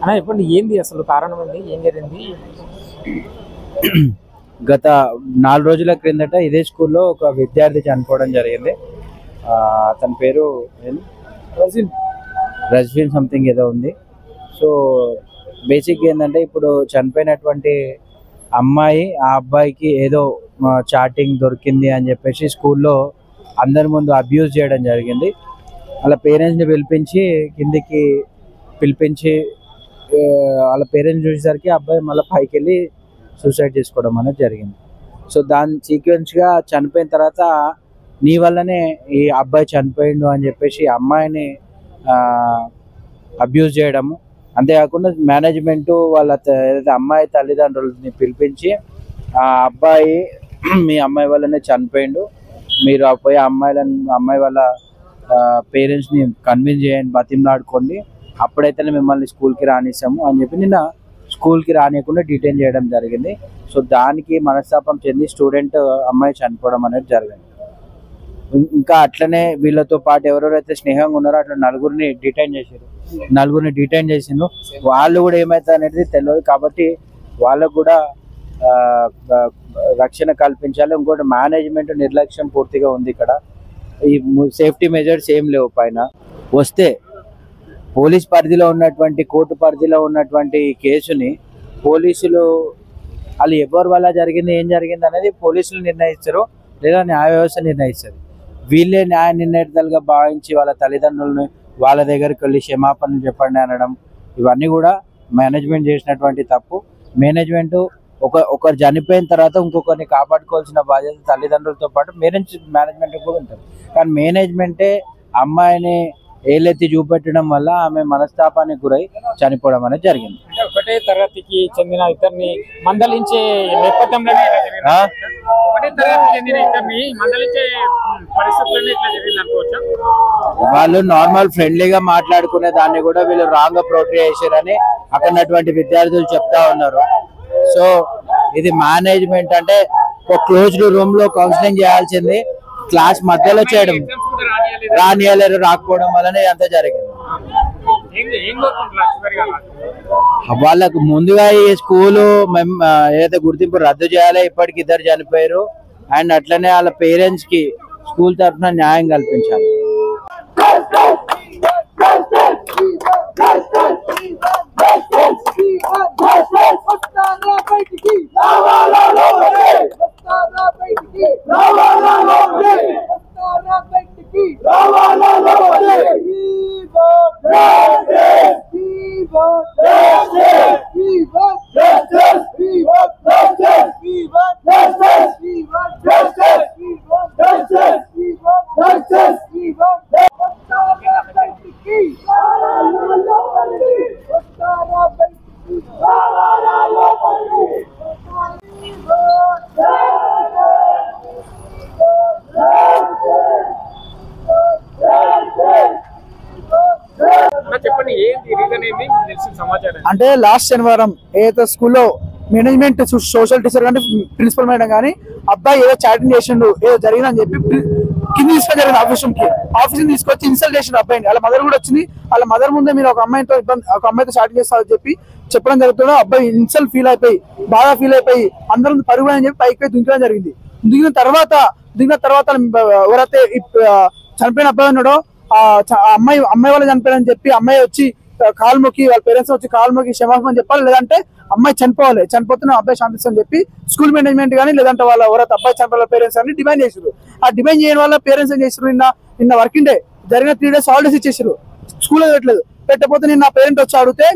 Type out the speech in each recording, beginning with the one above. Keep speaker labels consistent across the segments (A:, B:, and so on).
A: అన్న చెప్పండి, ఏంది అసలు కారణం ఏంది, ఏం జరిగింది?
B: గత 4 రోజుల క్రిందట ఇదే స్కూల్లో ఒక విద్యార్థి చనిపోవడం జరిగింది. అతని పేరు రజ్వీన్ సంథింగ్ ఏదో ఉంది. సో బేసిక్గా ఏంటంటే ఇప్పుడు చనిపోయినటువంటి అమ్మాయి ఆ అబ్బాయికి ఏదో చాటింగ్ దొరికింది అని చెప్పేసి స్కూల్లో అందరి ముందు అబ్యూజ్ చేయడం జరిగింది. వాళ్ళ పేరెంట్స్ని కిందికి పిలిపించి వాళ్ళ పేరెంట్స్ చూసేసరికి అబ్బాయి మళ్ళీ పైకి వెళ్ళి సూసైడ్ చేసుకోవడం అనేది జరిగింది. సో దాని సీక్వెన్స్గా చనిపోయిన తర్వాత నీ వల్లనే ఈ అబ్బాయి చనిపోయిండు అని చెప్పేసి అమ్మాయిని అబ్యూజ్ చేయడము, అంతేకాకుండా మేనేజ్మెంట్ వాళ్ళ ఏదైతే అమ్మాయి తల్లిదండ్రులని పిలిపించి ఆ అబ్బాయి మీ అమ్మాయి వల్లనే చనిపోయిండు, మీరు పోయి అమ్మాయి వాళ్ళ పేరెంట్స్ని కన్విన్స్ చేయండి, బతిమలాడుకోండి, అప్పుడైతేనే మిమ్మల్ని స్కూల్కి రానిస్తాము అని చెప్పి నిన్న స్కూల్కి రానియకుండా డిటైన్ చేయడం జరిగింది. సో దానికి మనస్తాపం చెంది స్టూడెంట్ అమ్మాయి చనిపోవడం అనేది జరిగింది. ఇంకా అట్లనే వీళ్ళతో పాటు ఎవరెవరైతే స్నేహంగా ఉన్నారో అట్లా నలుగురిని డిటైన్ చేసిండ్రు. వాళ్ళు కూడా ఏమవుతుంది అనేది తెలియదు, కాబట్టి వాళ్ళకు కూడా రక్షణ కల్పించాలి. ఇంకోటి మేనేజ్మెంట్ నిర్లక్ష్యం పూర్తిగా ఉంది ఇక్కడ. ఈ సేఫ్టీ మెజర్స్ ఏం లేవు. పైన వస్తే పోలీస్ పరిధిలో ఉన్నటువంటి కోర్టు పరిధిలో ఉన్నటువంటి కేసుని పోలీసులు వాళ్ళు ఎవరి వల్ల జరిగింది ఏం జరిగింది అనేది పోలీసులు నిర్ణయిస్తారు, లేదా న్యాయ వ్యవస్థ నిర్ణయిస్తుంది. వీళ్ళే న్యాయ నిర్ణేతలుగా భావించి వాళ్ళ తల్లిదండ్రులని వాళ్ళ దగ్గరికి వెళ్ళి క్షమాపణలు చెప్పండి అనడం, ఇవన్నీ కూడా మేనేజ్మెంట్ చేసినటువంటి తప్పు. మేనేజ్మెంట్ ఒకరు చనిపోయిన తర్వాత ఇంకొకరిని కాపాడుకోవాల్సిన బాధ్యత తల్లిదండ్రులతో పాటు మేనేజ్మెంట్ కూడా ఉంటుంది. కానీ మేనేజ్మెంటే అమ్మాయిని ఏలెత్తి చూపెట్టడం వల్ల ఆమె మనస్తాపానికి గురై చనిపోవడం అనేది జరిగింది.
A: ఒకటే తరగతికి చెందిన ఇద్దరిని మందలించే నేపథ్యంలోనే
B: వాళ్ళు నార్మల్ ఫ్రెండ్లీగా మాట్లాడుకునే దాన్ని కూడా వీళ్ళు రాంగ్ గా పోర్ట్రే చేశారని అక్కడటువంటి విద్యార్థులు చెప్తా ఉన్నారు. సో ఇది మేనేజ్మెంట్ అంటే ఒక క్లోజ్డ్ రూమ్ లో కౌన్సిలింగ్ చేయాల్సింది క్లాస్ మధ్యలో చేయడం, రానియలేరు, రాకపోవడం వల్లనే అంతా జరిగింది. వాళ్ళకు ముందుగా ఈ స్కూలు ఏదైతే గుర్తింపు రద్దు చేయాలో, ఇప్పటికి 2 చనిపోయారు, అండ్ అట్లనే వాళ్ళ పేరెంట్స్ కి స్కూల్ తరఫున న్యాయం కల్పించాలి.
C: అంటే లాస్ట్ శనివారం ఏదైతే స్కూల్లో మేనేజ్మెంట్ సోషల్ టీచర్ కానీ ప్రిన్సిపల్ మేడం కానీ అబ్బాయి ఏదో చాటింగ్ చేసిండు, ఏదో జరిగిందని చెప్పి కింద తీసుకొని జరిగింది ఆఫీస్ తీసుకొచ్చి ఇన్సల్ట్ చేసిండు అబ్బాయిని. వాళ్ళ మదర్ కూడా వచ్చింది. వాళ్ళ మదర్ ముందే మీరు ఒక అమ్మాయితో చాటింగ్ చేస్తారని చెప్పడం జరుగుతుందో అబ్బాయి ఇన్సల్ట్ బాగా ఫీల్ అయిపోయి అందరం పరుగు అని చెప్పి పైకి దుంకడం జరిగింది. దిగిన తర్వాత ఎవరైతే చనిపోయిన అబ్బాయి ఉన్నాడో అమ్మాయి వాళ్ళు చనిపోయారని చెప్పి అమ్మాయి వచ్చి కాలు మొక్కి, వాళ్ళ పేరెంట్స్ వచ్చి కాలు మొక్కి క్షమాపణ చెప్పాలి, లేదంటే అమ్మాయి చనిపోతున్న అబ్బాయి శాంతిస్తని చెప్పి స్కూల్ మేనేజ్మెంట్ కానీ లేదంటే వాళ్ళ ఎవరైతే అబ్బాయి చనిపోయిన పేరెంట్స్ అని డిమాండ్ చేశారు. ఆ డిమాండ్ చేయని వాళ్ళ పేరెంట్స్ ఏం చేశారు, నిన్న వర్కింగ్ డే జరిగిన 3 days హాలిడేస్ ఇచ్చేసారు, స్కూల్ పెట్టకపోతే నిన్న పేరెంట్ వచ్చి అడిగితే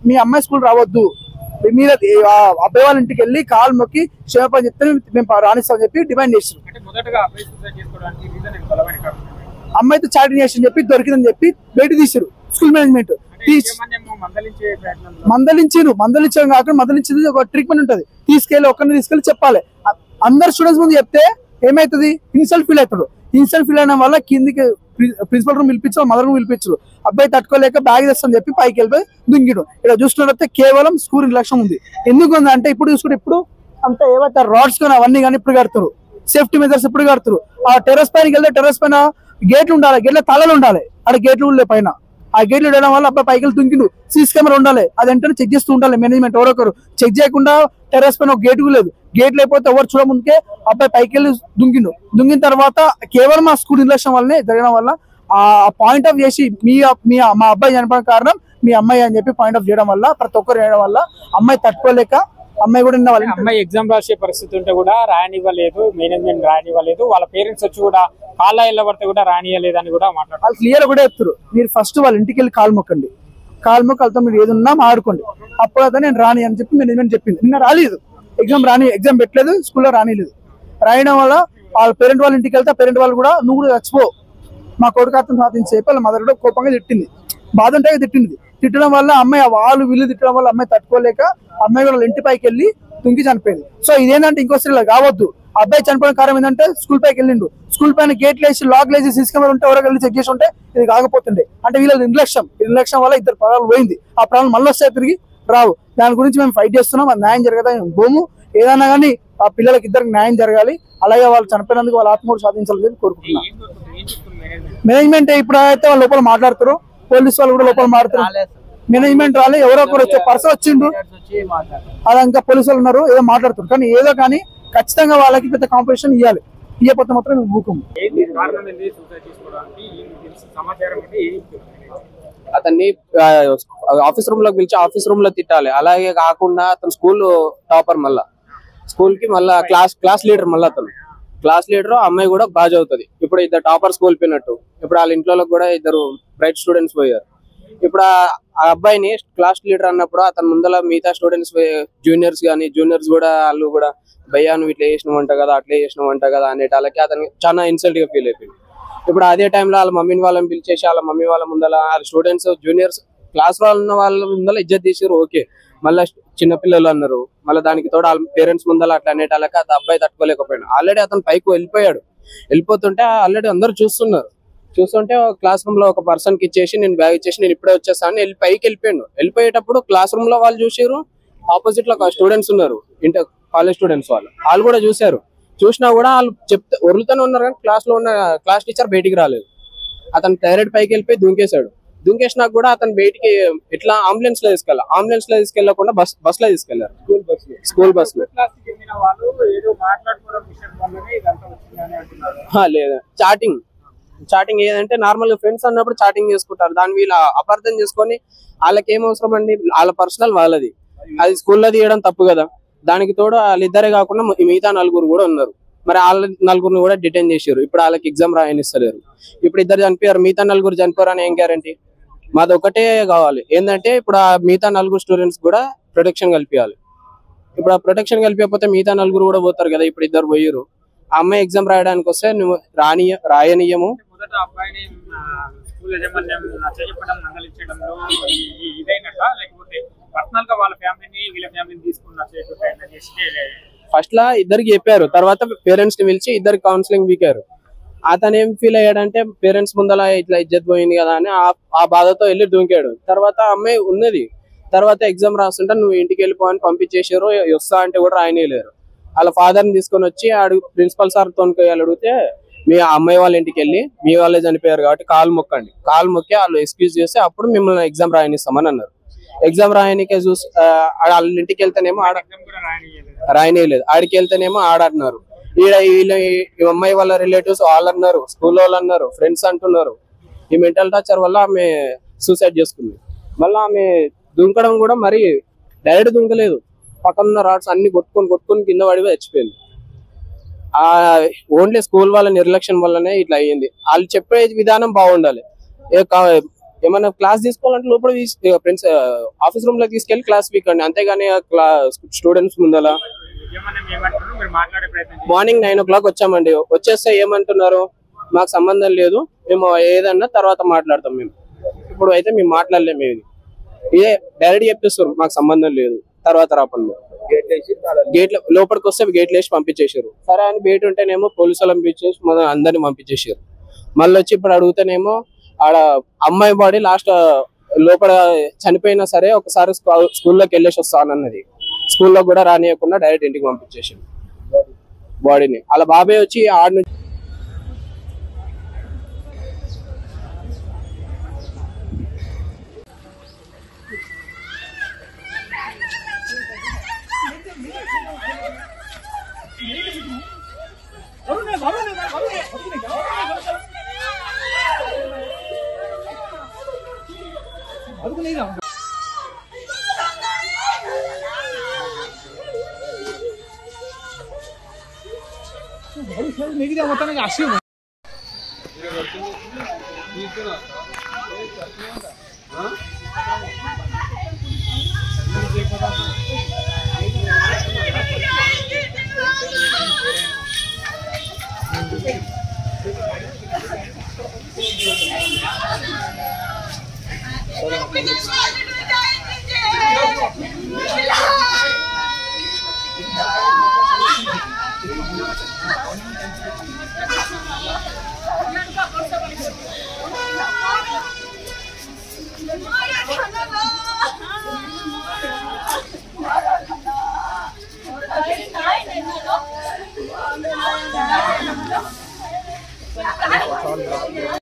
C: మీ అమ్మాయి స్కూల్ రావద్దు, మీద అబ్బాయి వాళ్ళ ఇంటికి వెళ్ళి కాలు మొక్కి క్షమాపణ చెప్తే మేము రాణిస్తామని చెప్పి డిమాండ్ చేశారు. అమ్మాయితో చాటింగ్ చేసి చెప్పి దొరికిందని చెప్పి బయట తీసారు స్కూల్ మేనేజ్మెంట్. మందలించారు కాకుండా మందలించేది ఒక ట్రీట్మెంట్ ఉంటుంది, ఒకరిని తీసుకెళ్ళి చెప్పాలి. అందరు స్టూడెంట్స్ ముందు చెప్తే ఏమైతుంది, ఇన్సల్ట్ ఫీల్ అవుతాడు. ఇన్సల్ట్ ఫీల్ అయిన వల్ల కిందికి ప్రిన్సిపల్ రూమ్ పిలిపించారు, మదర్ రూమ్ పిలిపించారు. అబ్బాయి తట్టుకోలేక బ్యాగ్ తెస్తామని చెప్పి పైకి వెళ్ళిపోయి దుంగిడు. ఇక్కడ చూసుకున్నట్టే కేవలం స్కూల్ నిర్లక్ష్యం ఉంది. ఎందుకు ఉంది అంటే ఇప్పుడు అంతా ఏవైతే రాడ్స్ కానీ అవన్నీ కానీ ఇప్పుడు కడతారు, సేఫ్టీ మెజర్స్ ఇప్పుడు కడతారు. ఆ టెర్రస్ పైన వెళ్తే టెర్రస్ పైన గేట్లు ఉండాలి, గేట్ల తాళాలు ఉండాలి, ఆడ గేట్లు ఉండే పైన ఆ గేట్లు వేయడం వల్ల అబ్బాయి పైకి దుంకిండు. సీసీ కెమెరా ఉండాలి, అది వెంటనే చెక్ చేస్తూ ఉండాలి మేనేజ్మెంట్. ఎవరొకరు చెక్ చేయకుండా టెర్రస్ పైన ఒక గేటు లేదు, గేట్ లేకపోతే ఎవరు చూడముందుకే అబ్బాయి పైకి వెళ్ళి దుంగిన తర్వాత కేవలం ఆ స్కూల్ నిర్లక్ష్యం వల్లనే జరగడం వల్ల ఆ పాయింట్ ఆఫ్ చేసి మా అబ్బాయి చనిపోయిన కారణం మీ అమ్మాయి అని చెప్పి పాయింట్ ఆఫ్ చేయడం వల్ల ప్రతి ఒక్కరు చేయడం వల్ల అమ్మాయి తట్టుకోలేక అమ్మాయి కూడా
A: అమ్మాయి ఎగ్జామ్ రాసే పరిస్థితి ఉంటే కూడా రానివ్వలేదు, మేనేజ్మెంట్ రానివ్వలేదు, వాళ్ళ పేరెంట్స్ వచ్చి కూడా కాళ్ళ ఇళ్ళ పడితే కూడా రానియలేదు అని కూడా మాట్లాడారు.
C: వాళ్ళు క్లియర్ కూడా చెప్తారు, మీరు ఫస్ట్ వాళ్ళ ఇంటికి వెళ్ళి కాలు మొక్కండి, కాలు మొక్కలతో మీరు ఏది ఉన్నా ఆడుకోండి, అప్పుడు అయితే నేను రాని అని చెప్పి మేనేజ్మెంట్ చెప్పింది. నిన్న రాలేదు, ఎగ్జామ్ పెట్టలేదు, స్కూల్లో రానిలేదు. రాయడం వల్ల వాళ్ళ పేరెంట్ వాళ్ళ ఇంటికి వెళ్తే పేరెంట్ వాళ్ళు కూడా నువ్వు కూడా చచ్చిపో మా కొడుకు అర్థం సాధించి చెప్పి వాళ్ళ మదర్ కూడా కోపంగా తిట్టింది, బాధ ఉంటే తిట్టింది. తిట్టడం వల్ల అమ్మాయి వాళ్ళు వీళ్ళు తిట్టడం వల్ల అమ్మాయి తట్టుకోలేక అమ్మాయి కూడా ఇంటి పైకి వెళ్ళి తుంకి చనిపోయింది. సో ఇదేంటంటే ఇంకోసారి ఇలా కావద్దు. అబ్బాయి చనిపోయిన కారణం ఏంటంటే స్కూల్ పైకి వెళ్ళిండు, స్కూల్ పైన గేట్లు వేసి లాక్ వేసి సీసీ కెమెరా ఉంటే ఎవరికి వెళ్ళి చెక్ చేసి ఉంటే ఇది కాకపోతుండే. అంటే వీళ్ళ నిర్లక్ష్యం వల్ల 2 ప్రాణాలు పోయింది. ఆ ప్రాణాలు మళ్ళీ వస్తాయి, తిరిగి రావు. దాని గురించి మేము ఫైట్ చేస్తున్నాం, అది న్యాయం జరగదా భూము ఏదైనా కానీ ఆ పిల్లలకి ఇద్దరికి న్యాయం జరగాలి. అలాగే వాళ్ళు చనిపోయినందుకు వాళ్ళ ఆత్మహత్య సాధించాలని కోరుకుంటున్నాం. మేనేజ్మెంట్ ఇప్పుడు అయితే వాళ్ళు లోపల మాట్లాడుతారు, పోలీసు వాళ్ళు కూడా లోపల మాట్లాడుతారు. మేనేజ్మెంట్ రాలే, ఎవరో ఒకరు వచ్చే పర్సన్ వచ్చిండు, అలా ఇంకా పోలీసు వాళ్ళు ఉన్నారు, ఏదో మాట్లాడుతారు. కానీ ఏదో కానీ ఖచ్చితంగా వాళ్ళకి పెద్ద కాంపిటీషన్ ఇవ్వాలి, ఇవ్వకపోతే మాత్రం భూకం.
D: అతన్ని ఆఫీస్ రూమ్ లోకి పిలిచి ఆఫీస్ రూమ్ లో తిట్టాలి. అలాగే కాకుండా అతను స్కూల్ టాపర్, మళ్ళా స్కూల్ కి మళ్ళా క్లాస్ లీడర్, మళ్ళీ అతను క్లాస్ లీడర్. అమ్మాయి కూడా బాగా చదువుతుంది. ఇప్పుడు 2 టాపర్స్ కోల్పోయినట్టు ఇప్పుడు వాళ్ళ ఇంట్లో కూడా 2 బ్రైట్ స్టూడెంట్స్ పోయారు. ఇప్పుడు ఆ అబ్బాయిని క్లాస్ లీడర్ అన్నప్పుడు అతను ముందర మిగతా స్టూడెంట్స్ జూనియర్స్ కూడా వాళ్ళు కూడా భయ్యా నువ్వు ఇట్లా చేసినవంట కదా, అట్లా చేసినవంట కదా అనేటాలకి అతను చాలా ఇన్సల్ట్ గా ఫీల్ అయిపోయింది. ఇప్పుడు అదే టైంలో వాళ్ళ మమ్మీని వాళ్ళని పిలిచేసి వాళ్ళ మమ్మీ వాళ్ళ ముందర వాళ్ళ స్టూడెంట్స్ జూనియర్స్ క్లాస్ వాళ్ళ ముందర ఇజ్జత్ తీసారు. ఓకే, మళ్ళీ చిన్నపిల్లలు అన్నారు, మళ్ళీ దానికి తోడు వాళ్ళ పేరెంట్స్ ముందర అట్లా అనేటాలకి అది అబ్బాయి తట్టుకోలేకపోయాడు. ఆల్రెడీ అతను పైకి వెళ్ళిపోతుంటే ఆల్రెడీ అందరూ చూస్తుంటే క్లాస్ రూమ్ లో ఒక పర్సన్ కి ఇచ్చేసి నేను బ్యాగ్ ఇచ్చేసి నేను ఇప్పుడే వచ్చేస్తాను పైకి వెళ్ళిపోయేటప్పుడు క్లాస్ రూమ్ లో వాళ్ళు చూసారు, ఆపోజిట్ లో స్టూడెంట్స్ ఉన్నారు, కాలేజ్ స్టూడెంట్స్ వాళ్ళు కూడా చూసినా కూడా వాళ్ళు వరులుతూనే ఉన్నారు. కానీ క్లాస్ టీచర్ బయటికి రాలేదు. అతను డైరెక్ట్ పైకి వెళ్ళిపోయి దుంకేసినా కూడా అతను బయటికి ఇట్లా అంబులెన్స్ లో తీసుకెళ్ళకుండా బస్ లో తీసుకెళ్లారు, స్కూల్ బస్ లో. లేదా చాటింగ్ ఏదంటే నార్మల్ గా ఫ్రెండ్స్ అన్నప్పుడు చాటింగ్ చేసుకుంటారు, దాన్ని వీళ్ళు అపార్థం చేసుకొని వాళ్ళకి ఏం అవసరం అండి, వాళ్ళ పర్సనల్ వాళ్ళది, అది స్కూల్లో తీయడం తప్పు కదా. దానికి తోడు వాళ్ళిద్దరే కాకుండా మిగతా 4 కూడా ఉన్నారు. మరి వాళ్ళ 4 కూడా డిటైన్ చేశారు. ఇప్పుడు వాళ్ళకి ఎగ్జామ్ రాయనిస్తలేరు. ఇప్పుడు 2 చనిపోయారు, మిగతా 4 చనిపోయారు అని ఏం గ్యారంటీ? మాది ఒకటే కావాలి ఏంటంటే ఇప్పుడు ఆ మిగతా 4 స్టూడెంట్స్ కూడా ప్రొటెక్షన్ కల్పించాలి. ఇప్పుడు ఆ ప్రొటెక్షన్ కల్పించకపోతే మిగతా 4 కూడా పోతారు కదా. ఇప్పుడు 2 పోయారు, ఆ అమ్మాయి ఎగ్జామ్ రాయడానికి వస్తే నువ్వు రాయనీయము. ఫస్ట్ లా 2కి చెప్పారు, తర్వాత పేరెంట్స్ ని పిలిచి 2 కౌన్సిలింగ్ వీకారు. అతను ఏం ఫీల్ అయ్యాడంటే పేరెంట్స్ ముందర ఇట్లా ఇజ్జత్ పోయింది కదా అని ఆ బాధతో వెళ్ళి దూకాడు. తర్వాత అమ్మాయి ఉన్నది, తర్వాత ఎగ్జామ్ రాస్తుంటే నువ్వు ఇంటికి వెళ్ళిపోవని పంపించేసారు. వస్తా అంటే కూడా రాయనీయలేరు. వాళ్ళ ఫాదర్ని తీసుకొని వచ్చి ప్రిన్సిపల్ సార్ తోని అడిగితే మీ అమ్మాయి వాళ్ళ ఇంటికి వెళ్ళి మీ వాళ్ళే చనిపోయారు కాబట్టి కాలు మొక్కి వాళ్ళు ఎక్స్క్యూజ్ చేస్తే అప్పుడు మిమ్మల్ని ఎగ్జామ్ రాయనిస్తామని అన్నారు. ఎగ్జామ్ రాయనికే వాళ్ళ ఇంటికి వెళ్తేనేమో రాయనీయలేదు, ఆడికి వెళ్తేనేమో ఆడన్నారు. ఈ అమ్మాయి వాళ్ళ రిలేటివ్స్ వాళ్ళు అన్నారు, స్కూల్ వాళ్ళు అన్నారు, ఫ్రెండ్స్ అంటున్నారు. ఈ మెంటల్ టార్చర్ వల్ల ఆమె సూసైడ్ చేసుకుంది. మళ్ళీ ఆమె దుంకడం కూడా మరి డైరెక్ట్ దుంకలేదు, పక్కన రాడ్స్ అన్ని కొట్టుకొని కింద పడి చచ్చిపోయింది. ఓన్లీ స్కూల్ వాళ్ళ నిర్లక్ష్యం వల్లనే ఇట్లా అయ్యింది. వాళ్ళు చెప్పే విధానం బాగుండాలి. ఏమన్నా క్లాస్ తీసుకోవాలంటే లోపల ఫ్రెండ్స్ ఆఫీస్ రూమ్ లో తీసుకెళ్లి క్లాస్ వీకండి, అంతేగాని స్టూడెంట్స్ ముందల. మార్నింగ్ 9 o'clock వచ్చామండి, వచ్చేస్తే ఏమంటున్నారు మాకు సంబంధం లేదు, మేము ఏదన్నా తర్వాత మాట్లాడతాం. ఇప్పుడు అయితే మేము మాట్లాడలేము, ఇదే డైరెక్ట్ చెప్పేస్తారు మాకు సంబంధం లేదు, తర్వాత రాపండి. గేట్ లోపలికి వస్తే గేట్లు వేసి పంపించేసారు. సరే అని బయట ఉంటేనేమో పోలీసు వాళ్ళని పంపించేసి అందరినీ పంపించేసారు. మళ్ళీ వచ్చి ఇప్పుడు అడిగితేనేమో ఆడ అమ్మాయి బాడీ లాస్ట్ లోపల చనిపోయినా సరే ఒకసారి స్కూల్లోకి వెళ్ళేసి వస్తానన్నది. స్కూల్లో కూడా రానియకుండా డైరెక్ట్ ఇంటికి పంపించేసారు బాడీని. అలా బాబాయ్ వచ్చి ఆడ నుంచి
C: మిగతా మొత్తానికి అసలు